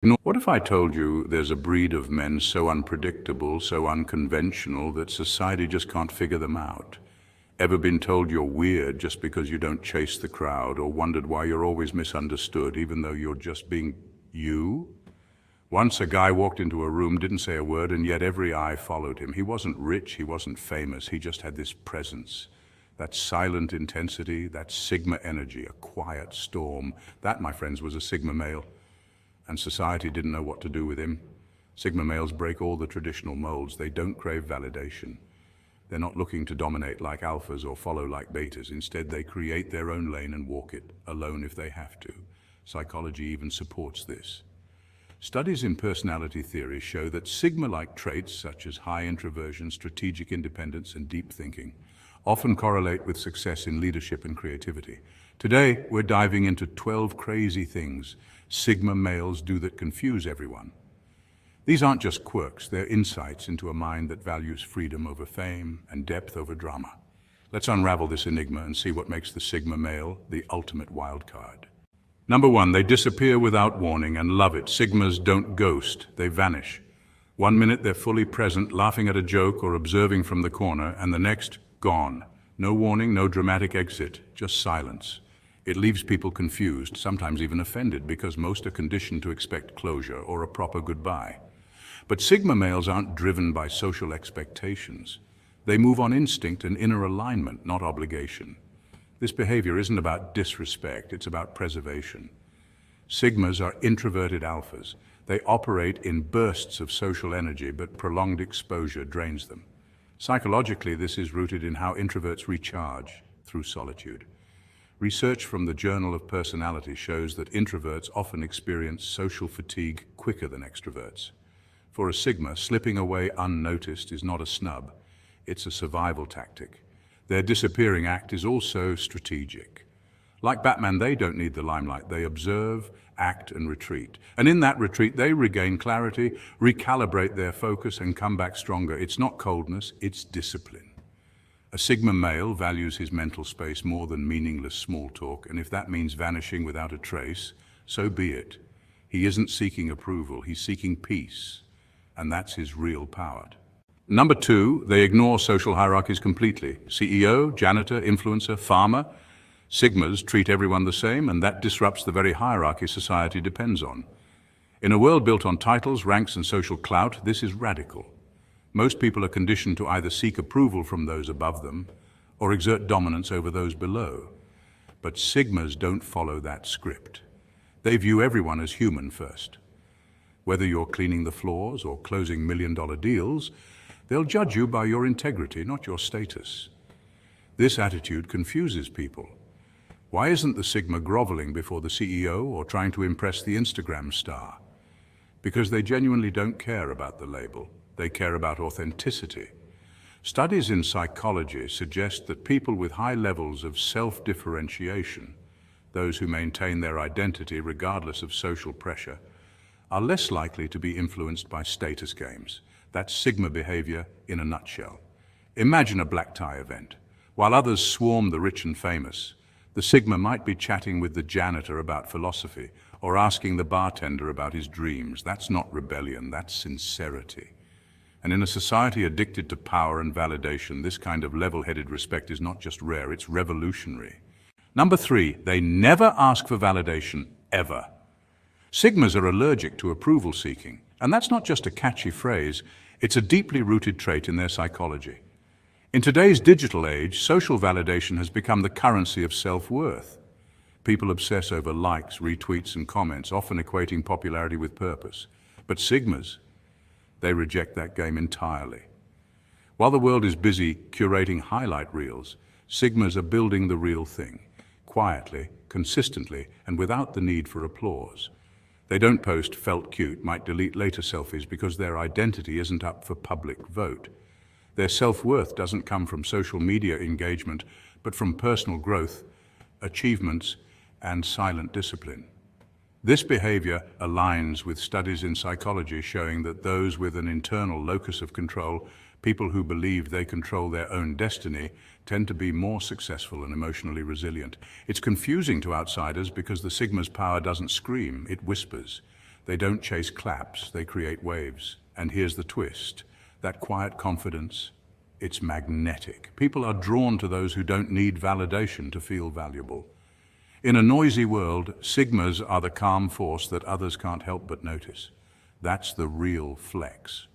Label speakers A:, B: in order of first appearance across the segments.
A: What if I told you there's a breed of men so unpredictable, so unconventional, that society just can't figure them out? Ever been told you're weird just because you don't chase the crowd, or wondered why you're always misunderstood even though you're just being you? Once a guy walked into a room, didn't say a word, and yet every eye followed him. He wasn't rich, he wasn't famous, he just had this presence. That silent intensity, that sigma energy, a quiet storm. That, my friends, was a sigma male. And society didn't know what to do with him. Sigma males break all the traditional molds. They don't crave validation. They're not looking to dominate like alphas or follow like betas. Instead, they create their own lane and walk it, alone if they have to. Psychology even supports this. Studies in personality theory show that sigma-like traits such as high introversion, strategic independence, and deep thinking often correlate with success in leadership and creativity. Today, we're diving into 12 crazy things Sigma males do that confuse everyone. These aren't just quirks, they're insights into a mind that values freedom over fame and depth over drama. Let's unravel this enigma and see what makes the Sigma male the ultimate wild card. Number one, they disappear without warning and love it. Sigmas don't ghost, they vanish. One minute they're fully present, laughing at a joke or observing from the corner, and the next, gone. No warning, no dramatic exit, just silence. It leaves people confused, sometimes even offended, because most are conditioned to expect closure or a proper goodbye. But Sigma males aren't driven by social expectations. They move on instinct and inner alignment, not obligation. This behavior isn't about disrespect, it's about preservation. Sigmas are introverted alphas. They operate in bursts of social energy, but prolonged exposure drains them. Psychologically, this is rooted in how introverts recharge through solitude. Research from the Journal of Personality shows that introverts often experience social fatigue quicker than extroverts. For a Sigma, slipping away unnoticed is not a snub, it's a survival tactic. Their disappearing act is also strategic. Like Batman, they don't need the limelight. They observe, act, and retreat. And in that retreat, they regain clarity, recalibrate their focus, and come back stronger. It's not coldness, it's discipline. A Sigma male values his mental space more than meaningless small talk, and if that means vanishing without a trace, so be it. He isn't seeking approval, he's seeking peace, and that's his real power. Number two, they ignore social hierarchies completely. CEO, janitor, influencer, farmer. Sigmas treat everyone the same, and that disrupts the very hierarchy society depends on. In a world built on titles, ranks, and social clout, this is radical. Most people are conditioned to either seek approval from those above them or exert dominance over those below. But Sigmas don't follow that script. They view everyone as human first. Whether you're cleaning the floors or closing million-dollar deals, they'll judge you by your integrity, not your status. This attitude confuses people. Why isn't the Sigma groveling before the CEO or trying to impress the Instagram star? Because they genuinely don't care about the label. They care about authenticity. Studies in psychology suggest that people with high levels of self-differentiation, those who maintain their identity regardless of social pressure, are less likely to be influenced by status games. That's Sigma behavior in a nutshell. Imagine a black tie event. While others swarm the rich and famous, the Sigma might be chatting with the janitor about philosophy or asking the bartender about his dreams. That's not rebellion, that's sincerity. And in a society addicted to power and validation, this kind of level-headed respect is not just rare, it's revolutionary. Number three, they never ask for validation, ever. Sigmas are allergic to approval seeking, and that's not just a catchy phrase, it's a deeply rooted trait in their psychology. In today's digital age, social validation has become the currency of self-worth. People obsess over likes, retweets, and comments, often equating popularity with purpose. But Sigmas, they reject that game entirely. While the world is busy curating highlight reels, Sigmas are building the real thing, quietly, consistently, and without the need for applause. They don't post "felt cute," might delete later selfies because their identity isn't up for public vote. Their self-worth doesn't come from social media engagement, but from personal growth, achievements, and silent discipline. This behavior aligns with studies in psychology showing that those with an internal locus of control, people who believe they control their own destiny, tend to be more successful and emotionally resilient. It's confusing to outsiders because the Sigma's power doesn't scream, it whispers. They don't chase claps, they create waves. And here's the twist. That quiet confidence, it's magnetic. People are drawn to those who don't need validation to feel valuable. In a noisy world, Sigmas are the calm force that others can't help but notice. That's the real flex.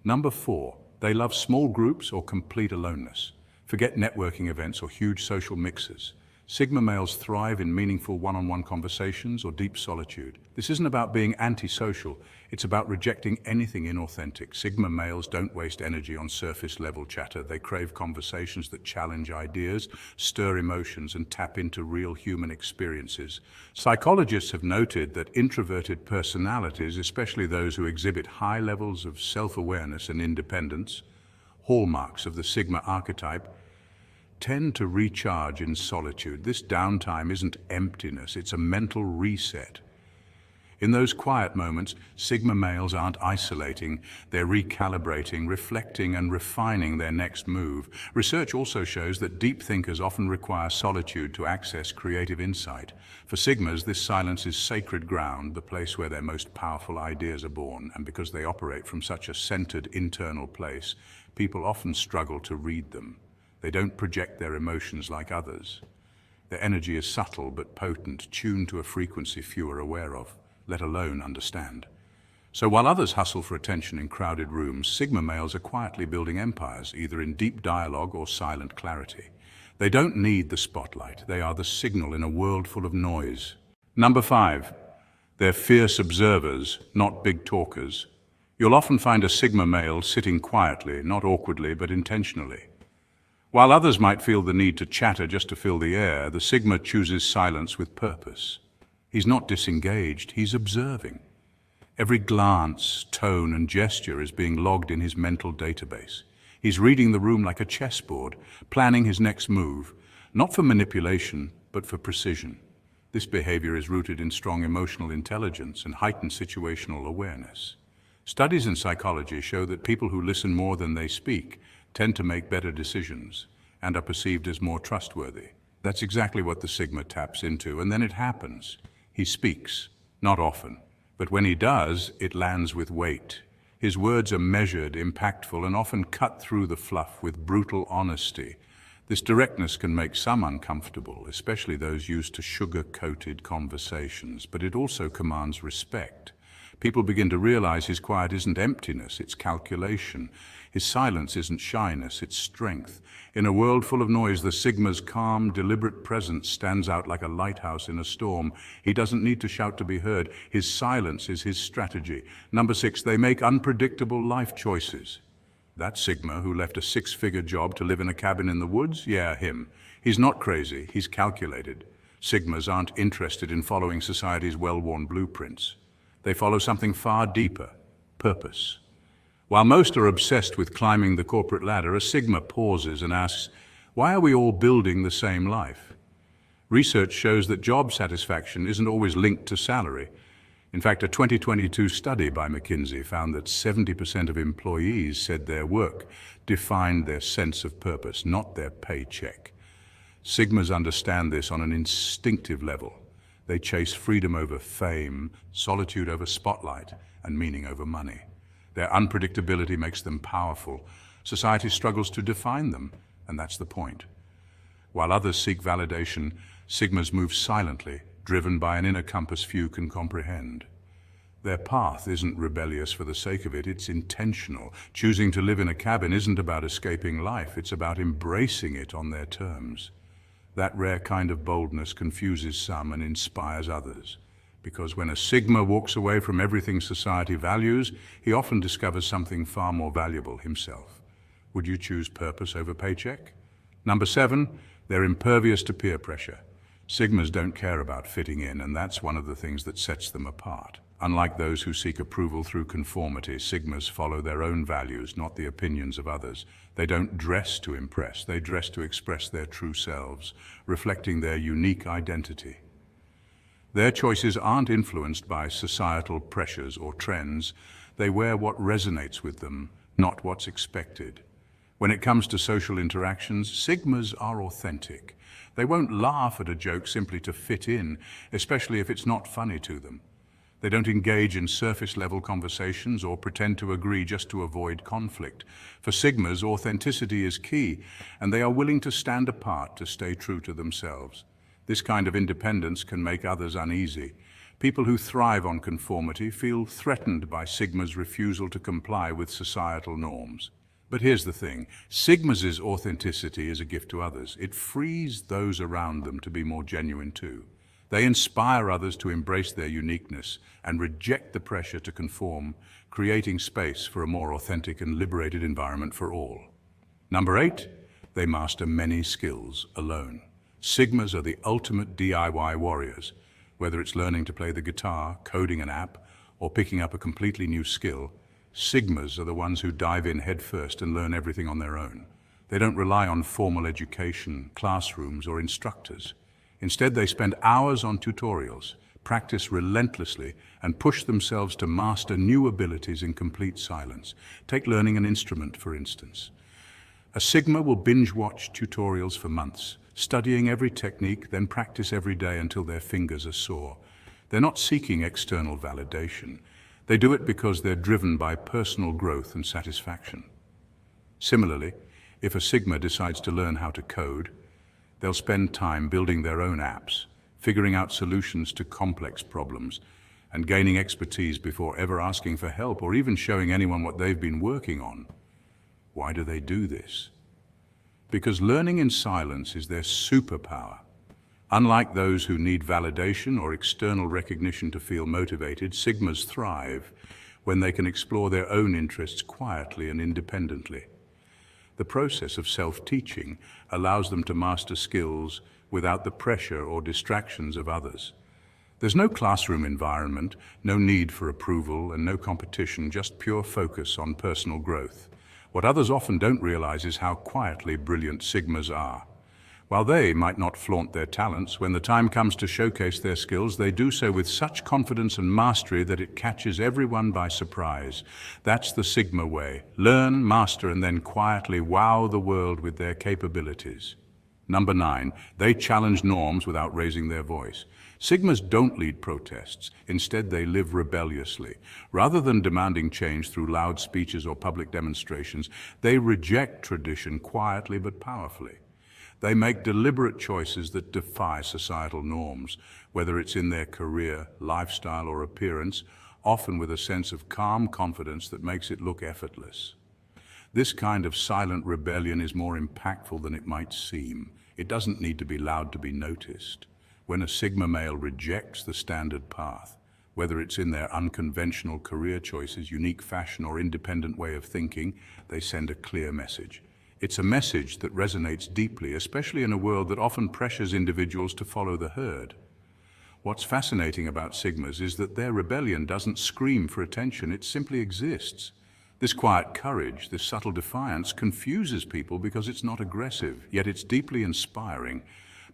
A: Number 4, they love small groups or complete aloneness. Forget networking events or huge social mixes. Sigma males thrive in meaningful one-on-one conversations or deep solitude. This isn't about being antisocial, it's about rejecting anything inauthentic. Sigma males don't waste energy on surface-level chatter. They crave conversations that challenge ideas, stir emotions, and tap into real human experiences. Psychologists have noted that introverted personalities, especially those who exhibit high levels of self-awareness and independence, hallmarks of the Sigma archetype, tend to recharge in solitude. This downtime isn't emptiness, it's a mental reset. In those quiet moments, Sigma males aren't isolating, they're recalibrating, reflecting, and refining their next move. Research also shows that deep thinkers often require solitude to access creative insight. For Sigmas, this silence is sacred ground, the place where their most powerful ideas are born, and because they operate from such a centered internal place, people often struggle to read them. They don't project their emotions like others. Their energy is subtle but potent, tuned to a frequency few are aware of, let alone understand. So while others hustle for attention in crowded rooms, Sigma males are quietly building empires, either in deep dialogue or silent clarity. They don't need the spotlight. They are the signal in a world full of noise. Number 5, they're fierce observers, not big talkers. You'll often find a Sigma male sitting quietly, not awkwardly, but intentionally. While others might feel the need to chatter just to fill the air, the Sigma chooses silence with purpose. He's not disengaged, he's observing. Every glance, tone, and gesture is being logged in his mental database. He's reading the room like a chessboard, planning his next move, not for manipulation, but for precision. This behavior is rooted in strong emotional intelligence and heightened situational awareness. Studies in psychology show that people who listen more than they speak tend to make better decisions and are perceived as more trustworthy. That's exactly what the Sigma taps into, and then it happens. He speaks, not often, but when he does, it lands with weight. His words are measured, impactful, and often cut through the fluff with brutal honesty. This directness can make some uncomfortable, especially those used to sugar-coated conversations, but it also commands respect. People begin to realize his quiet isn't emptiness, it's calculation. His silence isn't shyness, it's strength. In a world full of noise, the Sigma's calm, deliberate presence stands out like a lighthouse in a storm. He doesn't need to shout to be heard. His silence is his strategy. Number 6, they make unpredictable life choices. That Sigma who left a 6-figure job to live in a cabin in the woods? Yeah, him. He's not crazy, he's calculated. Sigmas aren't interested in following society's well-worn blueprints. They follow something far deeper, purpose. While most are obsessed with climbing the corporate ladder, a Sigma pauses and asks, why are we all building the same life? Research shows that job satisfaction isn't always linked to salary. In fact, a 2022 study by McKinsey found that 70% of employees said their work defined their sense of purpose, not their paycheck. Sigmas understand this on an instinctive level. They chase freedom over fame, solitude over spotlight, and meaning over money. Their unpredictability makes them powerful. Society struggles to define them, and that's the point. While others seek validation, Sigmas move silently, driven by an inner compass few can comprehend. Their path isn't rebellious for the sake of it, it's intentional. Choosing to live in a cabin isn't about escaping life, it's about embracing it on their terms. That rare kind of boldness confuses some and inspires others. Because when a Sigma walks away from everything society values, he often discovers something far more valuable himself. Would you choose purpose over paycheck? Number 7, they're impervious to peer pressure. Sigmas don't care about fitting in, and that's one of the things that sets them apart. Unlike those who seek approval through conformity, Sigmas follow their own values, not the opinions of others. They don't dress to impress, they dress to express their true selves, reflecting their unique identity. Their choices aren't influenced by societal pressures or trends. They wear what resonates with them, not what's expected. When it comes to social interactions, Sigmas are authentic. They won't laugh at a joke simply to fit in, especially if it's not funny to them. They don't engage in surface-level conversations or pretend to agree just to avoid conflict. For Sigmas, authenticity is key, and they are willing to stand apart to stay true to themselves. This kind of independence can make others uneasy. People who thrive on conformity feel threatened by Sigma's refusal to comply with societal norms. But here's the thing, Sigma's authenticity is a gift to others. It frees those around them to be more genuine too. They inspire others to embrace their uniqueness and reject the pressure to conform, creating space for a more authentic and liberated environment for all. Number 8, they master many skills alone. Sigmas are the ultimate DIY warriors. Whether it's learning to play the guitar, coding an app, or picking up a completely new skill, Sigmas are the ones who dive in headfirst and learn everything on their own. They don't rely on formal education, classrooms, or instructors. Instead, they spend hours on tutorials, practice relentlessly, and push themselves to master new abilities in complete silence. Take learning an instrument, for instance. A Sigma will binge-watch tutorials for months, studying every technique, then practice every day until their fingers are sore. They're not seeking external validation. They do it because they're driven by personal growth and satisfaction. Similarly, if a Sigma decides to learn how to code, they'll spend time building their own apps, figuring out solutions to complex problems, and gaining expertise before ever asking for help or even showing anyone what they've been working on. Why do they do this? Because learning in silence is their superpower. Unlike those who need validation or external recognition to feel motivated, Sigmas thrive when they can explore their own interests quietly and independently. The process of self-teaching allows them to master skills without the pressure or distractions of others. There's no classroom environment, no need for approval, and no competition, just pure focus on personal growth. What others often don't realize is how quietly brilliant Sigmas are. While they might not flaunt their talents, when the time comes to showcase their skills, they do so with such confidence and mastery that it catches everyone by surprise. That's the Sigma way. Learn, master, and then quietly wow the world with their capabilities. Number 9, they challenge norms without raising their voice. Sigmas don't lead protests. Instead, they live rebelliously. Rather than demanding change through loud speeches or public demonstrations, they reject tradition quietly but powerfully. They make deliberate choices that defy societal norms, whether it's in their career, lifestyle, or appearance, often with a sense of calm confidence that makes it look effortless. This kind of silent rebellion is more impactful than it might seem. It doesn't need to be loud to be noticed. When a Sigma male rejects the standard path, whether it's in their unconventional career choices, unique fashion, or independent way of thinking, they send a clear message. It's a message that resonates deeply, especially in a world that often pressures individuals to follow the herd. What's fascinating about Sigmas is that their rebellion doesn't scream for attention, it simply exists. This quiet courage, this subtle defiance, confuses people because it's not aggressive, yet it's deeply inspiring.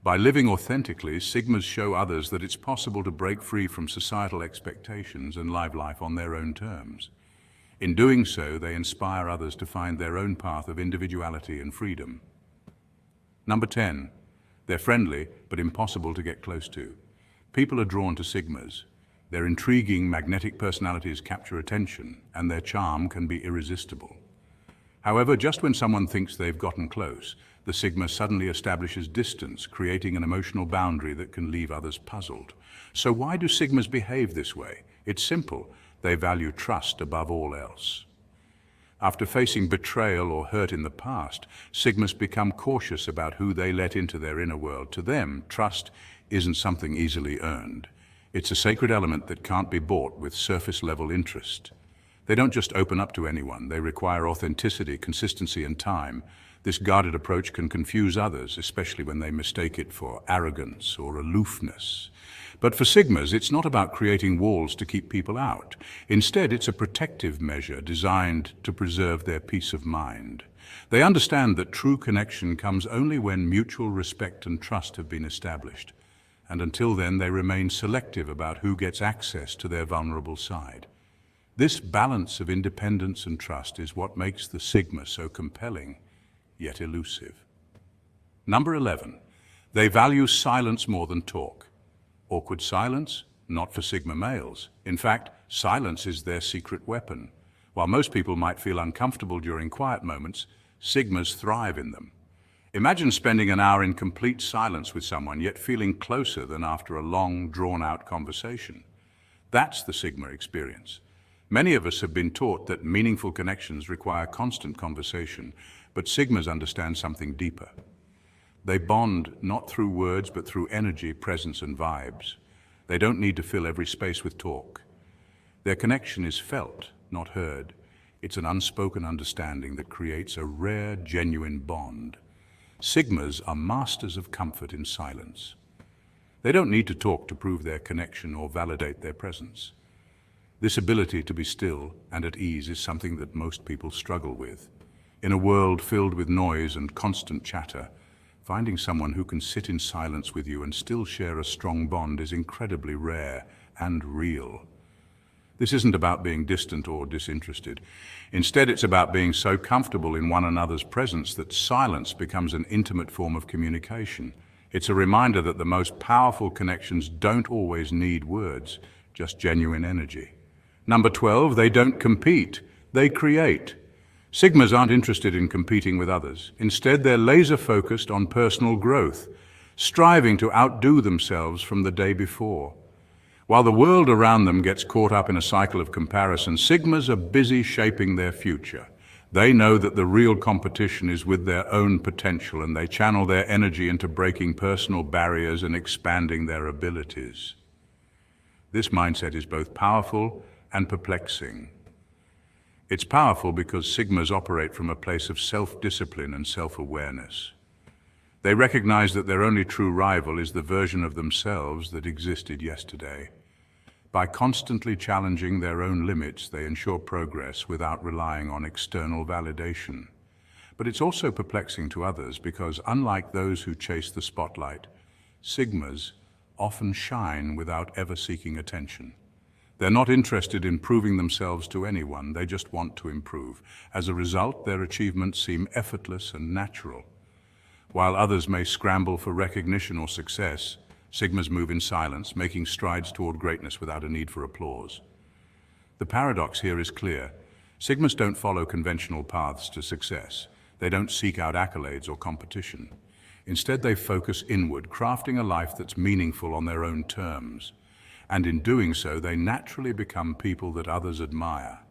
A: By living authentically, Sigmas show others that it's possible to break free from societal expectations and live life on their own terms. In doing so, they inspire others to find their own path of individuality and freedom. Number 10, they're friendly but impossible to get close to. People are drawn to Sigmas. Their intriguing, magnetic personalities capture attention, and their charm can be irresistible. However, just when someone thinks they've gotten close, the Sigma suddenly establishes distance, creating an emotional boundary that can leave others puzzled. So why do Sigmas behave this way? It's simple. They value trust above all else. After facing betrayal or hurt in the past, Sigmas become cautious about who they let into their inner world. To them, trust isn't something easily earned. It's a sacred element that can't be bought with surface-level interest. They don't just open up to anyone. They require authenticity, consistency, and time. This guarded approach can confuse others, especially when they mistake it for arrogance or aloofness. But for Sigmas, it's not about creating walls to keep people out. Instead, it's a protective measure designed to preserve their peace of mind. They understand that true connection comes only when mutual respect and trust have been established. And until then, they remain selective about who gets access to their vulnerable side. This balance of independence and trust is what makes the Sigma so compelling, yet elusive. Number 11, they value silence more than talk. Awkward silence? not for Sigma males. In fact, silence is their secret weapon. While most people might feel uncomfortable during quiet moments, Sigmas thrive in them. Imagine spending an hour in complete silence with someone, yet feeling closer than after a long, drawn-out conversation. That's the Sigma experience. Many of us have been taught that meaningful connections require constant conversation, but Sigmas understand something deeper. They bond not through words, but through energy, presence, and vibes. They don't need to fill every space with talk. Their connection is felt, not heard. It's an unspoken understanding that creates a rare, genuine bond. Sigmas are masters of comfort in silence. They don't need to talk to prove their connection or validate their presence. This ability to be still and at ease is something that most people struggle with. In a world filled with noise and constant chatter, finding someone who can sit in silence with you and still share a strong bond is incredibly rare and real. This isn't about being distant or disinterested. Instead, it's about being so comfortable in one another's presence that silence becomes an intimate form of communication. It's a reminder that the most powerful connections don't always need words, just genuine energy. Number 12, they don't compete, they create. Sigmas aren't interested in competing with others. Instead, they're laser-focused on personal growth, striving to outdo themselves from the day before. While the world around them gets caught up in a cycle of comparison, Sigmas are busy shaping their future. They know that the real competition is with their own potential, and they channel their energy into breaking personal barriers and expanding their abilities. This mindset is both powerful and perplexing. It's powerful because Sigmas operate from a place of self-discipline and self-awareness. They recognize that their only true rival is the version of themselves that existed yesterday. By constantly challenging their own limits, they ensure progress without relying on external validation. But it's also perplexing to others because, unlike those who chase the spotlight, Sigmas often shine without ever seeking attention. They're not interested in proving themselves to anyone, they just want to improve. As a result, their achievements seem effortless and natural. While others may scramble for recognition or success, Sigmas move in silence, making strides toward greatness without a need for applause. The paradox here is clear. Sigmas don't follow conventional paths to success. They don't seek out accolades or competition. Instead, they focus inward, crafting a life that's meaningful on their own terms. And in doing so, they naturally become people that others admire.